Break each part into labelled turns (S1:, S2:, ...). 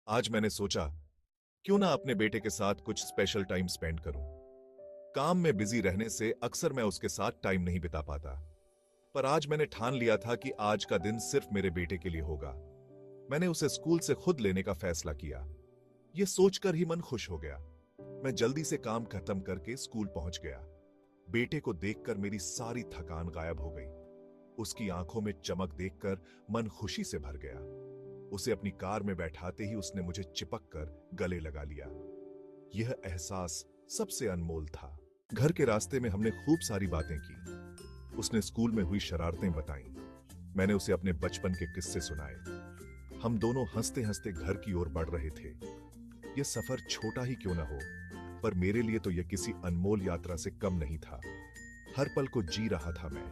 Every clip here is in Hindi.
S1: आज मैंने सोचा क्यों ना अपने बेटे के साथ कुछ स्पेशल टाइम स्पेंड करूं। काम में बिजी रहने से अक्सर मैं उसके साथ टाइम नहीं बिता पाता, पर आज मैंने ठान लिया था कि आज का दिन सिर्फ मेरे बेटे के लिए होगा। मैंने उसे स्कूल से खुद लेने का फैसला किया। यह सोचकर ही मन खुश हो गया। मैं जल्दी से काम खत्म करके स्कूल पहुंच गया। बेटे को देखकर मेरी सारी थकान गायब हो गई। उसकी आंखों में चमक देखकर मन खुशी से भर गया। उसे अपनी कार में बैठाते ही उसने मुझे चिपक कर गले लगा लिया। यह एहसास सबसे अनमोल था। घर के रास्ते में हमने खूब सारी बातें की। उसने स्कूल में हुई शरारतें बताईं। मैंने उसे अपने बचपन के किस्से सुनाए। हम दोनों हंसते हंसते घर की ओर बढ़ रहे थे। यह सफर छोटा ही क्यों ना हो, पर मेरे लिए तो यह किसी अनमोल यात्रा से कम नहीं था। हर पल को जी रहा था मैं।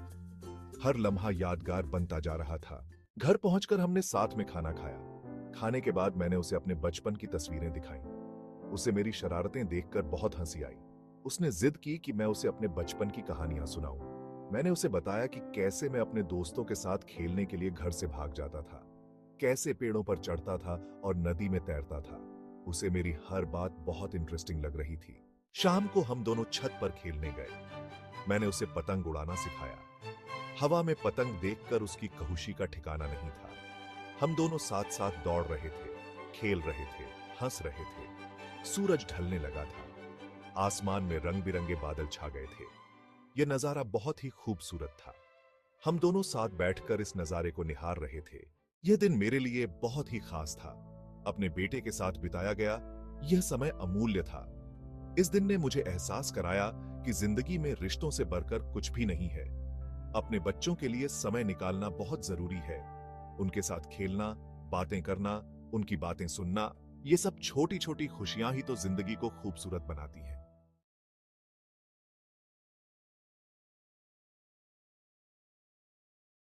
S1: हर लम्हा यादगार बनता जा रहा था। घर पहुंचकर हमने साथ में खाना खाया। खाने के बाद मैंने उसे अपने बचपन की तस्वीरें दिखाई। उसे मेरी शरारतें देखकर बहुत हंसी आई। उसने जिद की कि मैं उसे अपने बचपन की कहानियां सुनाऊं। मैंने उसे बताया कि कैसे मैं अपने दोस्तों के साथ खेलने के लिए घर से भाग जाता था, कैसे पेड़ों पर चढ़ता था और नदी में तैरता था। उसे मेरी हर बात बहुत इंटरेस्टिंग लग रही थी। शाम को हम दोनों छत पर खेलने गए। मैंने उसे पतंग उड़ाना सिखाया। हवा में पतंग देखकर उसकी खुशी का ठिकाना नहीं था। हम दोनों साथ साथ दौड़ रहे थे, खेल रहे थे, हंस रहे थे। सूरज ढलने लगा था। आसमान में रंग बिरंगे बादल छा गए थे। यह नजारा बहुत ही खूबसूरत था। हम दोनों साथ बैठकर इस नजारे को निहार रहे थे। यह दिन मेरे लिए बहुत ही खास था। अपने बेटे के साथ बिताया गया यह समय अमूल्य था। इस दिन ने मुझे एहसास कराया कि जिंदगी में रिश्तों से बढ़कर कुछ भी नहीं है। अपने बच्चों के लिए समय निकालना बहुत जरूरी है। उनके साथ खेलना, बातें करना, उनकी बातें सुनना, ये सब छोटी छोटी खुशियां ही तो जिंदगी को खूबसूरत बनाती हैं।